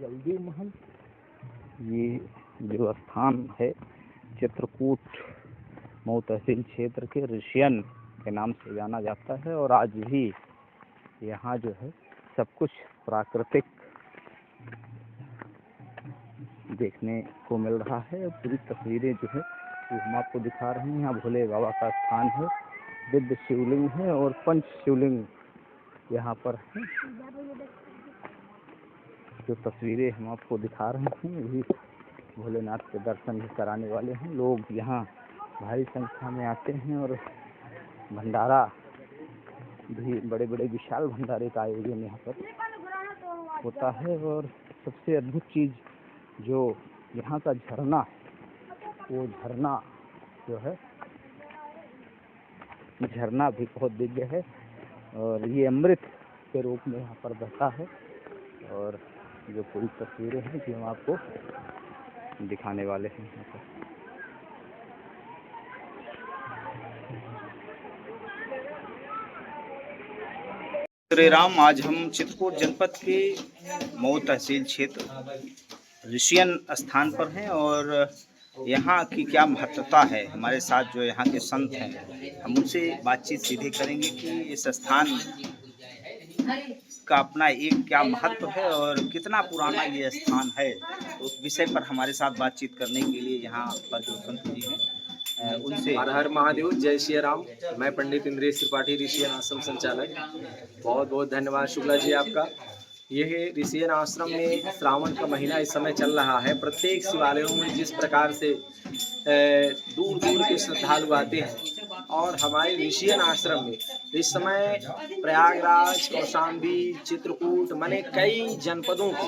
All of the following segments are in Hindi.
जल्दी महल। ये जो स्थान है चित्रकूट मऊ तहसील क्षेत्र के ऋषियन के नाम से जाना जाता है और आज भी यहाँ जो है सब कुछ प्राकृतिक देखने को मिल रहा है। पूरी तस्वीरें जो है हम आपको दिखा रहे हैं। यहाँ भोले बाबा का स्थान है, दिव्य शिवलिंग है और पंच शिवलिंग यहाँ पर है। जो तस्वीरें हम आपको दिखा रहे हैं भी भोलेनाथ के दर्शन भी कराने वाले हैं। लोग यहाँ भारी संख्या में आते हैं और भंडारा भी बड़े बड़े विशाल भंडारे का आयोजन यहाँ पर होता है। और सबसे अद्भुत चीज़ जो यहाँ का झरना है, वो झरना जो है झरना भी बहुत दिव्य है और ये अमृत के रूप में यहाँ पर बहता है। और जो पूरी तस्वीरें हैं जो हम आपको दिखाने वाले हैं यहाँ पर। श्री राम, आज हम चित्रकूट जनपद के मऊ तहसील क्षेत्र ऋषियन स्थान पर हैं और यहाँ की क्या महत्वता है। हमारे साथ जो यहाँ के संत हैं, हम उनसे बातचीत सीधे करेंगे कि इस स्थान का अपना एक क्या महत्व है और कितना पुराना ये स्थान है। तो उस विषय पर हमारे साथ बातचीत करने के लिए यहाँ पर जो संत जी हैं उनसे। हर हर महादेव, जय श्री राम। मैं पंडित इंद्रेश त्रिपाठी, ऋषियन आश्रम संचालक। बहुत बहुत धन्यवाद शुक्ला जी आपका। यह ऋषियन आश्रम में श्रावण का महीना इस समय चल रहा है। प्रत्येक शिवालयों में जिस प्रकार से दूर दूर के श्रद्धालु आते हैं और हमारे ऋषियन आश्रम में इस समय प्रयागराज, कौशाम्बी, चित्रकूट माने कई जनपदों के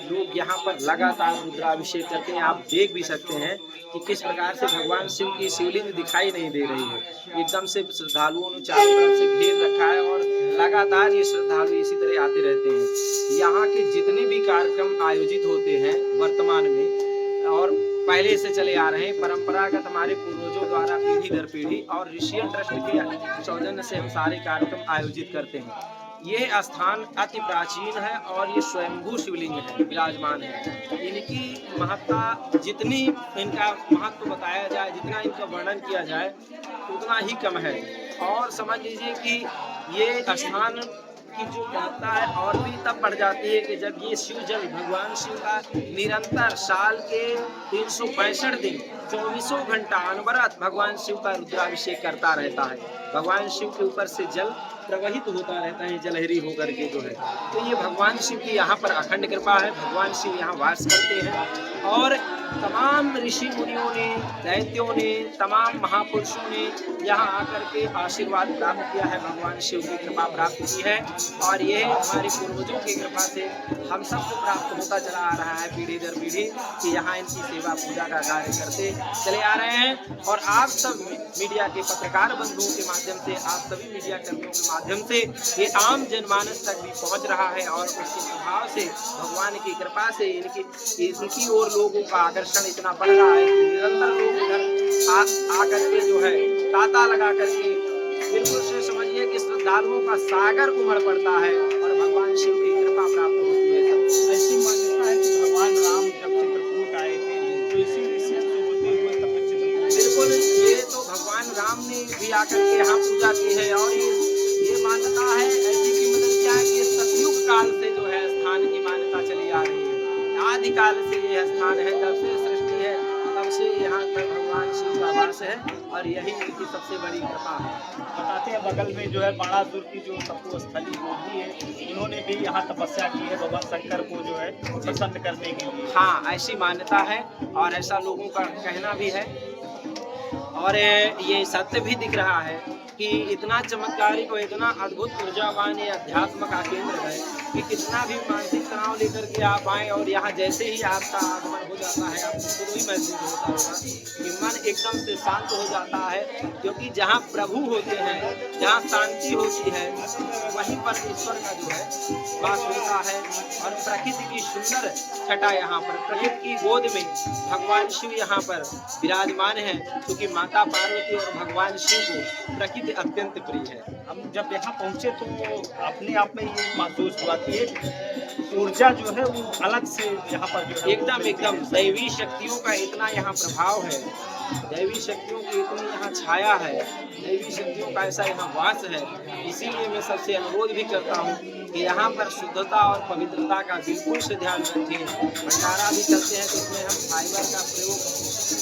लोग यहाँ पर लगातार रुद्राभिषेक करते हैं। आप देख भी सकते हैं कि किस प्रकार से भगवान शिव की शिवलिंग दिखाई नहीं दे रही है। एकदम से श्रद्धालुओं ने चारों तरफ से घेर रखा है और लगातार ये श्रद्धालु इसी तरह आते रहते हैं। यहाँ के जितने भी कार्यक्रम आयोजित होते हैं वर्तमान में और पहले से चले आ रहे हैं, परंपरागत हमारे पूर्वजों द्वारा पीढ़ी दर पीढ़ी और ऋषियन ट्रस्ट के सौजन्य से हम सारे कार्यक्रम आयोजित करते हैं। ये स्थान अति प्राचीन है और ये स्वयंभू शिवलिंग है, विराजमान है। इनकी महत्ता जितनी इनका महत्व बताया जाए, जितना इनका वर्णन किया जाए उतना ही कम है। और समझ लीजिए कि ये स्थान की जो महत्ता है और भी तब बढ़ जाती है कि जब ये शिव जल भगवान शिव का निरंतर साल के 365 दिन 24 घंटा अनवरत भगवान शिव का रुद्राभिषेक करता रहता है। भगवान शिव के ऊपर से जल प्रवाहित होता रहता है, जलहरी होकर के जो है। तो ये भगवान शिव की यहाँ पर अखंड कृपा है। भगवान शिव यहाँ वास करते हैं और तमाम ऋषि मुनियों ने, दैत्यों ने, तमाम महापुरुषों ने यहाँ आकर के आशीर्वाद प्राप्त किया है, भगवान शिव की कृपा प्राप्त की है। और ये हमारे पूर्वजों की कृपा से हम सबको प्राप्त होता चला आ रहा है पीढ़ी दर पीढ़ी कि यहाँ इनकी सेवा पूजा का कार्य करते चले आ रहे हैं। और आप सब मीडिया के पत्रकार बंधुओं के माध्यम से, आप सभी मीडिया कर्मियों के माध्यम से ये आम जनमानस तक भी पहुँच रहा है और उसके प्रभाव से, भगवान की कृपा से इनकी ओर लोगों का आकर्षण इतना बढ़ रहा है कि निरंतर लोग इधर आकर के जो है तांता लगा करके बिल्कुल से समझिए कि श्रद्धालुओं का सागर उमड़ पड़ता है और भगवान शिव की कृपा प्राप्त होती है। ऐसी मान्यता है कि भगवान राम जब चित्रकूट आए थे तो इसी से होते हुए तब चित्रकूट। बिल्कुल, ये तो भगवान राम ने भी आकर के यहाँ पूजा की है और ये मान्यता है ऐसी की मतलब क्या है कि सतयुग काल से जो है स्थान की मान्यता चली आ रही है। आदिकाल से ये स्थान है, जब से सृष्टि है तब से यहाँ पर भगवान शिव का वास है और यही इनकी सबसे बड़ी कृपा है। बताते हैं बगल में जो है बाणासुर की जो तपोस्थली होती है, इन्होंने भी यहाँ तपस्या की है भगवान शंकर को जो है प्रसन्न करने के लिए। हाँ, ऐसी मान्यता है और ऐसा लोगों का कहना भी है और ये सत्य भी दिख रहा है कि इतना चमत्कारिक और इतना अद्भुत ऊर्जावान ये अध्यात्म का केंद्र है कि कितना भी मानसिक तनाव लेकर के आप आए और यहाँ जैसे ही आपका आगमन हो जाता है आपको खुद ही महसूस होता होगा कि मन एकदम से शांत हो जाता है। क्योंकि जहाँ प्रभु होते हैं, जहाँ शांति होती है, वहीं पर ईश्वर का जो है वास होता है। और प्रकृति की सुंदर छटा यहाँ पर, प्रकृति की गोद में भगवान शिव यहाँ पर विराजमान है, क्योंकि माता पार्वती और भगवान शिव को प्रकृति अत्यंत प्रिय है। हम जब यहाँ पहुँचे तो अपने आप में ये महसूस हुआ एक ऊर्जा जो है वो अलग से यहाँ पर जो है एकदम दैवी शक्तियों का इतना यहाँ प्रभाव है, दैवी शक्तियों की इतनी यहाँ छाया है, दैवी शक्तियों का ऐसा यहाँ वास है। इसीलिए मैं सबसे अनुरोध भी करता हूँ कि यहाँ पर शुद्धता और पवित्रता का बिल्कुल से ध्यान रखें। भंडारा भी करते हैं तो उसमें हम फाइबर का प्रयोग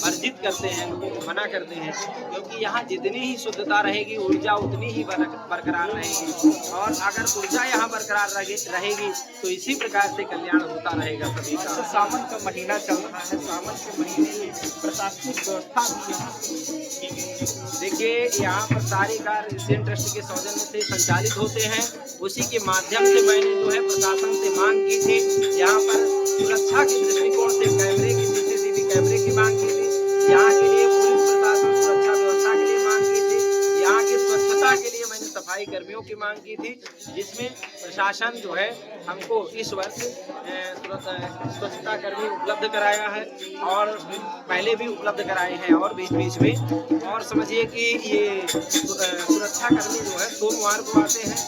वर्जित करते हैं, लोगों को मना करते हैं, क्योंकि यहाँ जितनी ही शुद्धता रहेगी ऊर्जा उतनी ही बरकरार रहेगी, और अगर ऊर्जा यहाँ बरकरार रहेगी तो इसी प्रकार से कल्याण होता रहेगा सभी का। तो सावन का महीना चल रहा है, सावन के महीने में प्रशासनिक व्यवस्था भी यहाँ की गई है। देखिए यहाँ पर सारे कार्य रिशियन ट्रस्ट के सौजन्य से संचालित होते हैं। उसी के माध्यम से मैंने जो है प्रशासन से मांग की थी, यहाँ पर सुरक्षा के दृष्टिकोण से कैमरे की CCTV कैमरे की मांग की थी, यहाँ के लिए पुलिस प्रशासन सुरक्षा व्यवस्था के लिए मांग की थी, यहाँ की स्वच्छता के लिए मैंने सफाई कर्मियों की मांग की थी, जिसमें प्रशासन जो है हमको इस वर्ष स्वच्छता कर्मी उपलब्ध कराया है और पहले भी उपलब्ध कराए हैं और बीच बीच में। और समझिए कि ये सुरक्षा कर्मी जो है सोमवार को आते हैं,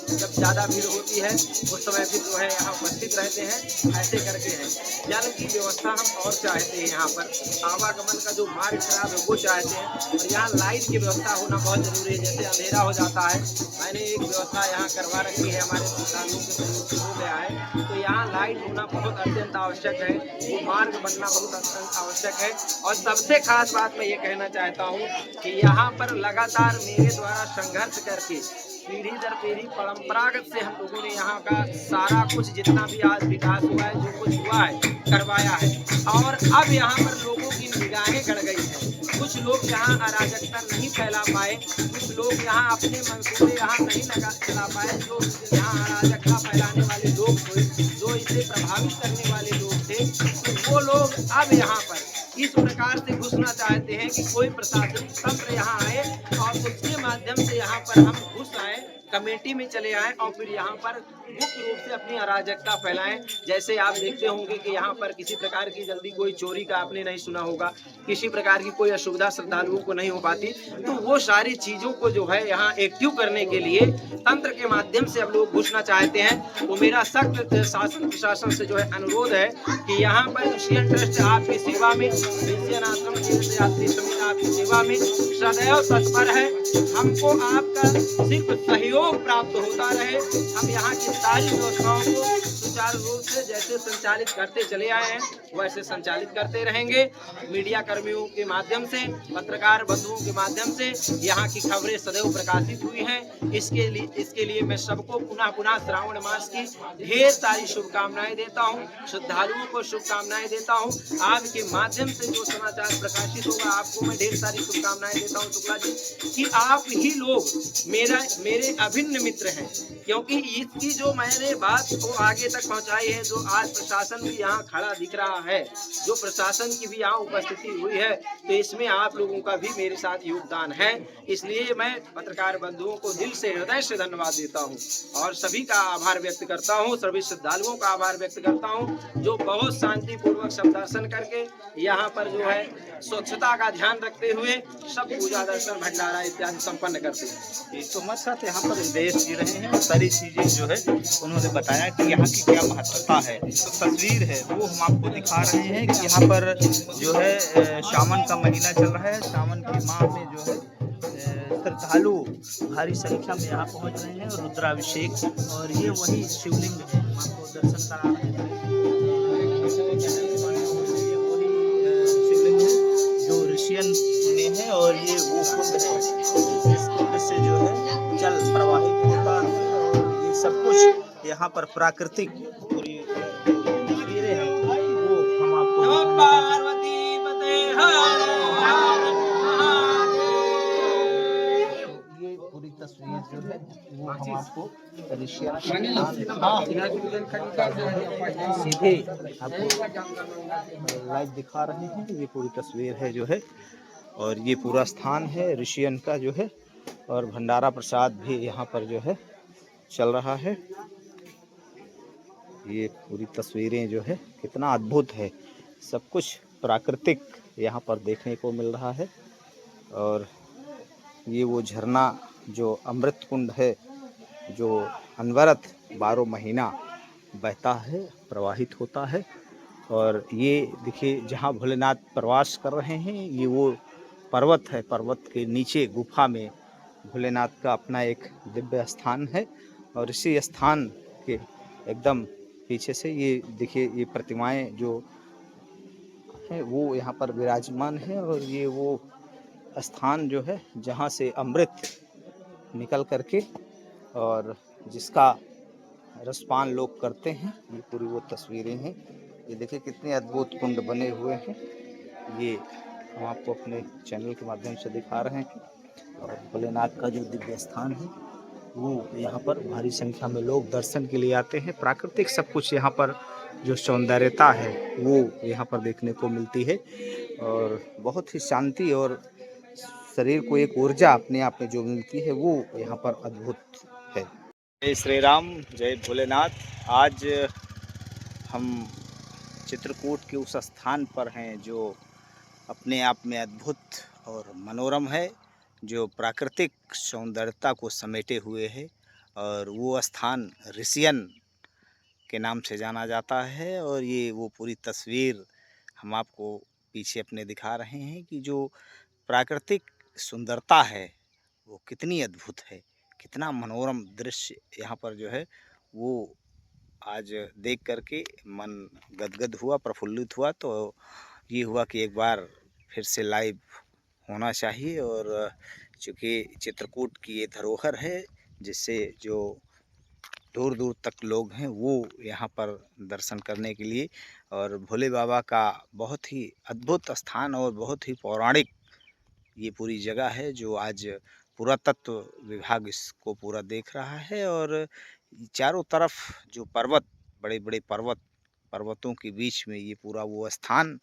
जब ज़्यादा भीड़ होती है उस समय फिर जो है यहाँ उपस्थित रहते हैं, ऐसे करके हैं। जल की व्यवस्था हम और चाहते हैं, यहाँ पर आवागमन का जो मार्ग खराब है वो चाहते हैं, और यहाँ लाइट की व्यवस्था होना बहुत जरूरी है। जैसे अंधेरा हो जाता है, मैंने एक व्यवस्था यहाँ करवा रखी है, हमारे श्रद्धालुओं के सहयोग से हो गया है, तो यहाँ लाइट होना बहुत अत्यंत आवश्यक है, वो मार्ग बनना बहुत अत्यंत आवश्यक है। और सबसे खास बात मैं ये कहना चाहता हूँ कि यहाँ पर लगातार मेरे द्वारा संघर्ष करके पीढ़ी दर पीढ़ी परंपरागत से हम लोगों ने यहाँ का सारा कुछ जितना भी आज विकास हुआ है, जो कुछ हुआ है, करवाया है। और अब यहाँ पर लोगों की निगाहें गड़ गई हैं। कुछ लोग यहाँ अराजकता नहीं फैला पाए, कुछ लोग यहाँ अपने मंसूबे यहाँ नहीं चला पाए। जो यहाँ अराजकता फैलाने वाले लोग थे, जो इसे प्रभावित करने वाले लोग थे, तो वो लोग अब यहाँ पर इस प्रकार से घुसना चाहते हैं कि कोई प्रशासनिक तंत्र यहाँ आए और उसके माध्यम से यहाँ पर हम घुस आए, कमेटी में चले आए और फिर यहाँ पर मुख्य रूप से अपनी अराजकता फैलाएं। जैसे आप देखते होंगे कि यहाँ पर किसी प्रकार की जल्दी कोई चोरी का आपने नहीं सुना होगा, किसी प्रकार की कोई असुविधा श्रद्धालुओं को नहीं हो पाती, तो वो सारी चीज़ों को जो है यहाँ एक्टिव करने के लिए तंत्र के माध्यम से अब लोग घुसना चाहते हैं। तो मेरा सख्त शासन प्रशासन से जो है अनुरोध है कि यहाँ पर रिशियन ट्रस्ट आपकी सेवा में, रिशियन आश्रम तीर्थ यात्री समिति आपकी सेवा में सदैव तत्पर है। हमको आपका सिर्फ सहयोग प्राप्त होता रहे, हम यहाँ की सारी व्यवस्थाओं को सुचारू रूप से जैसे संचालित करते चले आए हैं वैसे संचालित करते रहेंगे। मीडिया कर्मियों के माध्यम से, पत्रकार बंधुओं के माध्यम से यहाँ की खबरें सदैव प्रकाशित हुई हैं। इसके लिए मैं सबको पुनः श्रावण मास की ढेर सारी शुभकामनाएं देता हूँ, श्रद्धालुओं को शुभकामनाएं देता हूँ। आपके माध्यम से जो समाचार प्रकाशित होगा आपको मैं ढेर सारी शुभकामनाएं देता हूँ शुक्ला जी, कि आप ही लोग मेरे अभिन्न मित्र हैं, क्योंकि इसकी जो मैंने बात को आगे तक पहुंचाई है, जो आज प्रशासन भी यहाँ खड़ा दिख रहा है, जो प्रशासन की भी यहाँ उपस्थिति हुई है, तो इसमें आप लोगों का भी मेरे साथ योगदान है। इसलिए मैं पत्रकार बंधुओं को दिल से, हृदय से धन्यवाद देता हूँ और सभी का आभार व्यक्त करता हूँ, सभी श्रद्धालुओं का आभार व्यक्त करता हूँ, जो बहुत शांतिपूर्वक सब दर्शन करके यहाँ पर जो है स्वच्छता का ध्यान रखते हुए सब पूजा दर्शन भंडारा इत्यादि संपन्न करते हैं। तो हमारे साथ यहाँ पर देश जी रहे हैं, सारी चीज़ें जो है उन्होंने बताया कि यहाँ की क्या महत्वता है। तो तस्वीर है वो हम आपको दिखा रहे हैं कि यहाँ पर जो है सावन का महीना चल रहा है, सावन के माह में जो है श्रद्धालु भारी संख्या में यहाँ पहुँच रहे हैं, रुद्राभिषेक, और ये वही शिवलिंग है, हम आपको दर्शन करा रहे हैं। में है और ये वो कुंड है, इस कुंड से जो है जल प्रवाहित होता है और ये सब कुछ यहाँ पर प्राकृतिक पूरी तस्वीरें हैं वो हम आपको पार्वती ये पूरी तस्वीर जो है वो हम आपको सीधे आपको लाइव दिखा रहे हैं। ये पूरी तस्वीर है जो है, और ये पूरा स्थान है ऋषियन का जो है, और भंडारा प्रसाद भी यहाँ पर जो है चल रहा है। ये पूरी तस्वीरें जो है कितना अद्भुत है, सब कुछ प्राकृतिक यहाँ पर देखने को मिल रहा है। और ये वो झरना जो अमृत कुंड है जो अनवरत 12 महीना बहता है, प्रवाहित होता है। और ये देखिए जहाँ भोलेनाथ प्रवास कर रहे हैं, ये वो पर्वत है। पर्वत के नीचे गुफा में भोलेनाथ का अपना एक दिव्य स्थान है। और इसी स्थान के एकदम पीछे से ये देखिए ये प्रतिमाएं जो हैं वो यहाँ पर विराजमान है। और ये वो स्थान जो है जहाँ से अमृत निकल करके और जिसका रसपान लोग करते हैं, ये पूरी वो तस्वीरें हैं। ये देखिए कितने अद्भुत कुंड बने हुए हैं। ये हम आपको अपने चैनल के माध्यम से दिखा रहे हैं। और भोलेनाथ का जो दिव्य स्थान है वो यहाँ पर भारी संख्या में लोग दर्शन के लिए आते हैं। प्राकृतिक सब कुछ यहाँ पर जो सौंदर्यता है वो यहाँ पर देखने को मिलती है। और बहुत ही शांति और शरीर को एक ऊर्जा अपने आप में जो मिलती है वो यहाँ पर अद्भुत है। जय श्री राम, जय भोलेनाथ। आज हम चित्रकूट के उस स्थान पर हैं जो अपने आप में अद्भुत और मनोरम है, जो प्राकृतिक सौंदर्यता को समेटे हुए है। और वो स्थान ऋषियन के नाम से जाना जाता है। और ये वो पूरी तस्वीर हम आपको पीछे अपने दिखा रहे हैं कि जो प्राकृतिक सुंदरता है वो कितनी अद्भुत है, कितना मनोरम दृश्य यहाँ पर जो है वो आज देख करके मन गदगद हुआ, प्रफुल्लित हुआ। तो ये हुआ कि एक बार फिर से लाइव होना चाहिए। और चूँकि चित्रकूट की ये धरोहर है जिससे जो दूर दूर तक लोग हैं वो यहाँ पर दर्शन करने के लिए, और भोले बाबा का बहुत ही अद्भुत स्थान और बहुत ही पौराणिक ये पूरी जगह है जो आज पुरातत्व विभाग इसको पूरा देख रहा है। और चारों तरफ जो पर्वत, बड़े बड़े पर्वतों के बीच में ये पूरा वो स्थान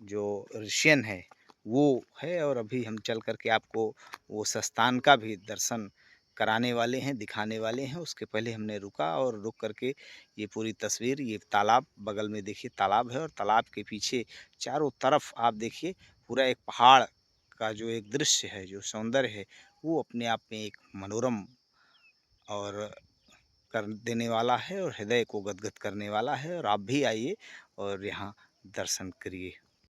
जो ऋषियन है वो है। और अभी हम चल करके आपको वो स्थान का भी दर्शन कराने वाले हैं, दिखाने वाले हैं। उसके पहले हमने रुका और रुक करके ये पूरी तस्वीर, ये तालाब बगल में देखिए तालाब है, और तालाब के पीछे चारों तरफ आप देखिए पूरा एक पहाड़ का जो एक दृश्य है, जो सौंदर्य है वो अपने आप में एक मनोरम और कर देने वाला है और हृदय को गदगद करने वाला है। और आप भी आइए और यहाँ दर्शन करिए।